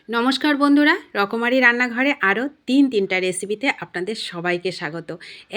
নমস্কার বন্ধুরা, রকমারি রান্নাঘরে আরও তিনটা রেসিপিতে আপনাদের সবাইকে স্বাগত।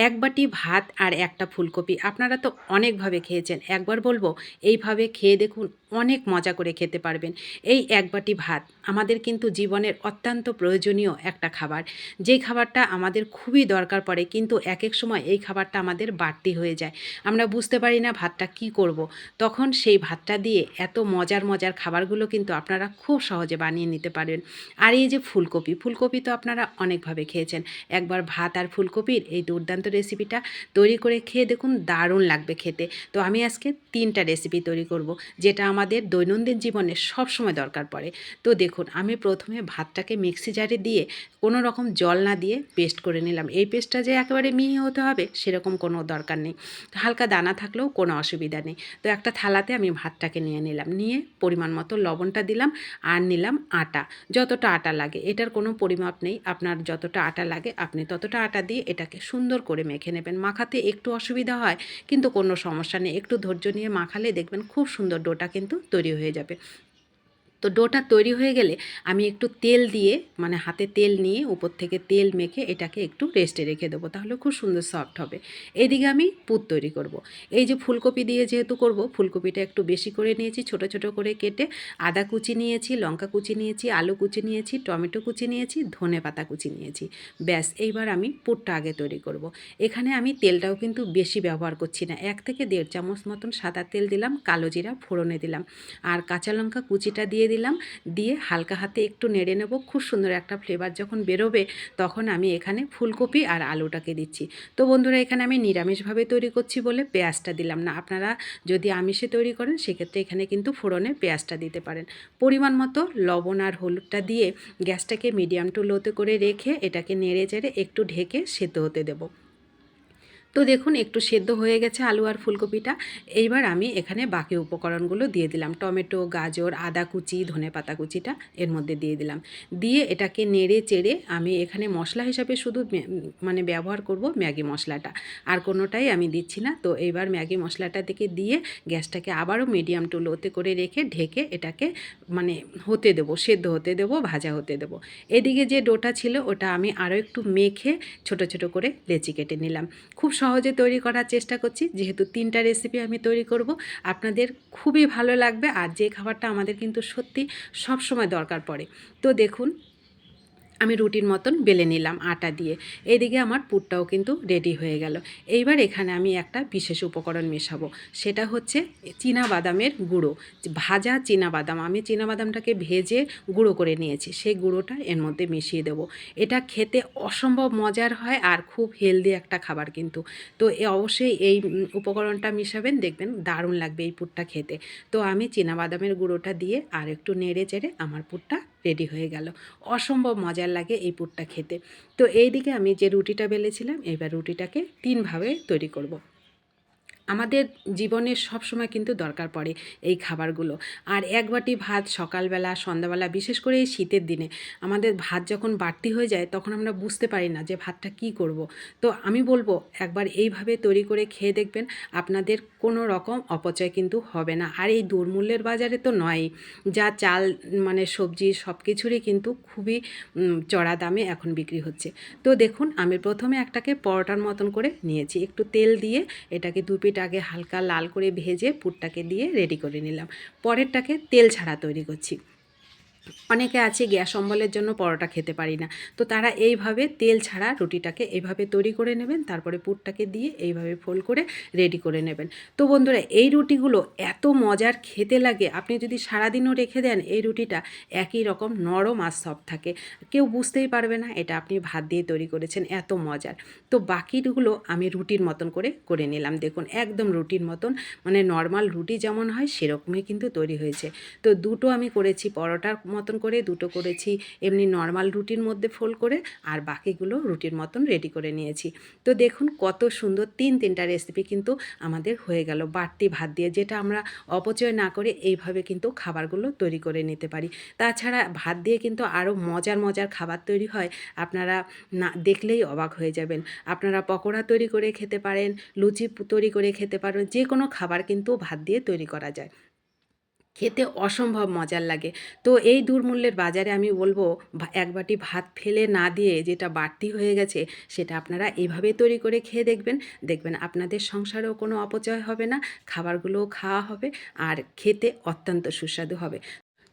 এক বাটি ভাত আর একটা ফুলকপি আপনারা তো অনেকভাবে খেয়েছেন। একবার বলবো এইভাবে খেয়ে দেখুন, অনেক মজা করে খেতে পারবেন। এই এক বাটি ভাত আমাদের কিন্তু জীবনের অত্যন্ত প্রয়োজনীয় একটা খাবার, যেই খাবারটা আমাদের খুবই দরকার পড়ে, কিন্তু এক এক সময় এই খাবারটা আমাদের বাড়তি হয়ে যায়। আমরা বুঝতে পারি না ভাতটা কি করব। তখন সেই ভাতটা দিয়ে এত মজার মজার খাবারগুলো কিন্তু আপনারা খুব সহজে বানিয়ে নিতে পারেন। আর এই যে ফুলকপি, ফুলকপি তো আপনারা অনেকভাবে খেয়েছেন। একবার ভাত আর ফুলকপির এই দুর্দান্ত রেসিপিটা তৈরি করে খেয়ে দেখুন, দারুণ লাগবে খেতে। তো আমি আজকে তিনটা রেসিপি তৈরি করব, যেটা আমাদের দৈনন্দিন জীবনে সবসময় দরকার পড়ে। তো দেখুন, আমি প্রথমে ভাতটাকে মিক্সি জারে দিয়ে কোনো রকম জল না দিয়ে পেস্ট করে নিলাম। এই পেস্টটা যে একেবারে মিহি হতে হবে সেরকম কোনো দরকার নেই, হালকা দানা থাকলেও কোনো অসুবিধা নেই। তো একটা থালাতে আমি ভাতটাকে নিয়ে নিলাম, নিয়ে পরিমাণ মতো লবণটা দিলাম আর নিলাম আটা। যতটা আটা লাগে, এটার কোনো পরিমাপ নেই, আপনার যতটা আটা লাগে আপনি ততটা আটা দিয়ে এটাকে সুন্দর করে মেখে নেবেন। মাখাতে একটু অসুবিধা হয়, কিন্তু কোনো সমস্যা নেই, একটু ধৈর্য নিয়ে মাখালে দেখবেন খুব সুন্দর ডোটা কিন্তু তৈরি হয়ে যাবে। তো ডোটা তৈরি হয়ে গেলে আমি একটু তেল দিয়ে, মানে হাতে তেল নিয়ে উপর থেকে তেল মেখে এটাকে একটু রেস্টে রেখে দেবো, তাহলে খুব সুন্দর সফট হবে। এদিকে আমি পুর তৈরি করব। এই যে ফুলকপি দিয়ে যেহেতু করব, ফুলকপিটা একটু বেশি করে নিয়েছি, ছোট ছোট করে কেটে। আদা কুচি নিয়েছি, লঙ্কা কুচি নিয়েছি, আলু কুচি নিয়েছি, টমেটো কুচি নিয়েছি, ধনে পাতা কুচি নিয়েছি। ব্যাস, এইবার আমি পুরটা আগে তৈরি করব। এখানে আমি তেলটাও কিন্তু বেশি ব্যবহার করছি না, 1 থেকে 1.5 চামচ মতন সাদা তেল দিলাম, কালো জিরা ফোড়নে দিলাম, আর কাঁচা লঙ্কা কুচিটা দিয়ে দিলাম। দিয়ে হালকা হাতে একটু নেড়ে নেব। খুব সুন্দর একটা ফ্লেভার যখন বেরোবে, তখন আমি এখানে ফুলকপি আর আলুটাকে দিচ্ছি। তো বন্ধুরা, এখানে আমি নিরামিষভাবে তৈরি করছি বলে পেঁয়াজটা দিলাম না। আপনারা যদি আমিষে তৈরি করেন সেক্ষেত্রে এখানে কিন্তু ফোড়নে পেঁয়াজটা দিতে পারেন। পরিমাণ মতো লবণ আর হলুদটা দিয়ে গ্যাসটাকে মিডিয়াম টু লোতে করে রেখে এটাকে নেড়ে চেড়ে একটু ঢেকে সেদ্ধ হতে দেবো। তো দেখুন, একটু সেদ্ধ হয়ে গেছে আলু আর ফুলকপিটা। এইবার আমি এখানে বাকি উপকরণগুলো দিয়ে দিলাম, টমেটো, গাজর, আদা কুচি, ধনে পাতা কুচিটা এর মধ্যে দিয়ে দিলাম। দিয়ে এটাকে নেড়ে চেড়ে আমি এখানে মশলা হিসাবে শুধু মানে ব্যবহার করব ম্যাগি মশলাটা, আর কোনোটাই আমি দিচ্ছি না। তো এইবার ম্যাগি মশলাটা থেকে দিয়ে গ্যাসটাকে আবারও মিডিয়াম টু লোতে করে রেখে ঢেকে এটাকে মানে হতে দেবো, সেদ্ধ হতে দেবো, ভাজা হতে দেবো। এদিকে যে ডোটা ছিল ওটা আমি আরও একটু মেখে ছোট ছোট করে লেচি কেটে নিলাম। খুব সহজে তৈরি করার চেষ্টা করছি, যেহেতু তিনটা রেসিপি আমি তৈরি করব, আপনাদের খুবই ভালো লাগবে। আর যে খাবারটা আমাদের কিন্তু সত্যি সবসময় দরকার পড়ে। তো দেখুন, আমি রুটির মতন বেলে নিলাম আটা দিয়ে। এদিকে আমার পুরটাও কিন্তু রেডি হয়ে গেল। এইবার এখানে আমি একটা বিশেষ উপকরণ মেশাবো, সেটা হচ্ছে বাদামের গুঁড়ো। ভাজা বাদাম, আমি বাদামটাকে ভেজে গুঁড়ো করে নিয়েছি, সেই গুঁড়োটা এর মধ্যে মিশিয়ে দেবো। এটা খেতে অসম্ভব মজার হয় আর খুব হেলদি একটা খাবার কিন্তু। তো অবশ্যই এই উপকরণটা মিশাবেন, দেখবেন দারুণ লাগবে এই পুরটা খেতে। তো আমি বাদামের গুঁড়োটা দিয়ে আর একটু নেড়ে চেড়ে আমার পুরটা রেডি হয়ে গেল। অসম্ভব মজার লাগে এই পুরটা খেতে। তো এই দিকে আমি যে রুটিটা বেলেছিলাম, এবার রুটিটাকে 3 ভাবে তৈরি করব। আমাদের জীবনে সবসময় কিন্তু দরকার পড়ে এই খাবারগুলো। আর এক বাটি ভাত সকালবেলা, সন্ধ্যাবেলা, বিশেষ করে এই শীতের দিনে আমাদের ভাত যখন বাড়তি হয়ে যায়, তখন আমরা বুঝতে পারি না যে ভাতটা কি করব। তো আমি বলবো একবার এইভাবে তৈরি করে খেয়ে দেখবেন, আপনাদের কোনো রকম অপচয় কিন্তু হবে না। আর এই দুর্মূল্যের বাজারে তো নয়ই, যা চাল মানে সবজি সব কিছুরই কিন্তু খুবই চড়া দামে এখন বিক্রি হচ্ছে। তো দেখুন, আমি প্রথমে একটাকে পরোটার মতন করে নিয়েছি, একটু তেল দিয়ে এটাকে দু পিঠ আগে হালকা লাল করে ভেজে পুরটাকে দিয়ে রেডি করে নিলাম। পরেরটাকে তেল ছাড়া তৈরি করছি। অনেকে আছে গ্যাস অম্বলের জন্য পরোটা খেতে পারি না, তো তারা এইভাবে তেল ছাড়া রুটিটাকে এইভাবে তৈরি করে নেবেন, তারপরে পুরটাকে দিয়ে এইভাবে ফোল্ড করে রেডি করে নেবেন। তো বন্ধুরা, এই রুটিগুলো এত মজার খেতে লাগে, আপনি যদি সারাদিনও রেখে দেন এই রুটিটা একই রকম নরম আর সফট থাকে, কেউ বুঝতেই পারবে না এটা আপনি ভাত দিয়ে তৈরি করেছেন, এত মজার। তো বাকিগুলো আমি রুটির মতন করে করে নিলাম। দেখুন, একদম রুটির মতন, মানে নর্মাল রুটি যেমন হয় সেরকমই কিন্তু তৈরি হয়েছে। তো দুটো আমি করেছি পরোটার মতন করে, দুটো করেছি এমনি নর্মাল রুটির মধ্যে ফোল্ড করে, আর বাকিগুলো রুটির মতন রেডি করে নিয়েছি। তো দেখুন কত সুন্দর তিনটা রেসিপি কিন্তু আমাদের হয়ে গেল বাড়তি ভাত দিয়ে, যেটা আমরা অপচয় না করে এইভাবে কিন্তু খাবারগুলো তৈরি করে নিতে পারি। তাছাড়া ভাত দিয়ে কিন্তু আরও মজার মজার খাবার তৈরি হয়, আপনারা না দেখলেই অবাক হয়ে যাবেন। আপনারা পকোড়া তৈরি করে খেতে পারেন, লুচি তৈরি করে খেতে পারেন, যে কোনো খাবার কিন্তু ভাত দিয়ে তৈরি করা যায়। খেতে অসম্ভব মজার লাগে। তো এই দুর্মূল্যের বাজারে আমি বলব এক বাটি ভাত ফেলে না দিয়ে যেটা বাড়তি হয়ে গেছে সেটা আপনারা এভাবে তৈরি করে খেয়ে দেখবেন। দেখবেন আপনাদের সংসারেও কোনো অপচয় হবে না, খাবারগুলোও খাওয়া হবে আর খেতে অত্যন্ত সুস্বাদু হবে।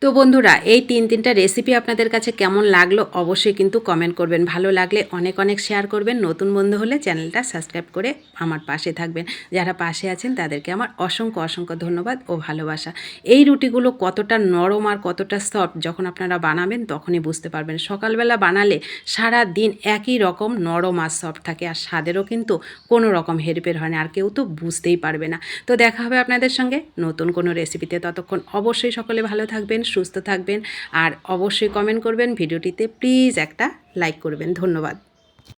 তো বন্ধুরা, এই ৩টা রেসিপি আপনাদের কাছে কেমন লাগলো অবশ্যই কিন্তু কমেন্ট করবেন। ভালো লাগলে অনেক অনেক শেয়ার করবেন। নতুন বন্ধু হলে চ্যানেলটা সাবস্ক্রাইব করে আমার পাশে থাকবেন। যারা পাশে আছেন তাদেরকে আমার অসংখ্য অসংখ্য ধন্যবাদ ও ভালোবাসা। এই রুটিগুলো কতটা নরম আর কতটা সফট যখন আপনারা বানাবেন তখনই বুঝতে পারবেন। সকালবেলা বানালে সারা দিন একই রকম নরম আর সফট থাকে, আর স্বাদেরও কিন্তু কোনো রকম হেরফের হয় না, আর কেউ তো বুঝতেই পারবে না। তো দেখা হবে আপনাদের সঙ্গে নতুন কোনো রেসিপিতে। ততক্ষণ অবশ্যই সকলে ভালো থাকবেন, সুস্থ থাকবেন আর অবশ্যই কমেন্ট করবেন। ভিডিওটিতে প্লিজ একটা লাইক করবেন। ধন্যবাদ।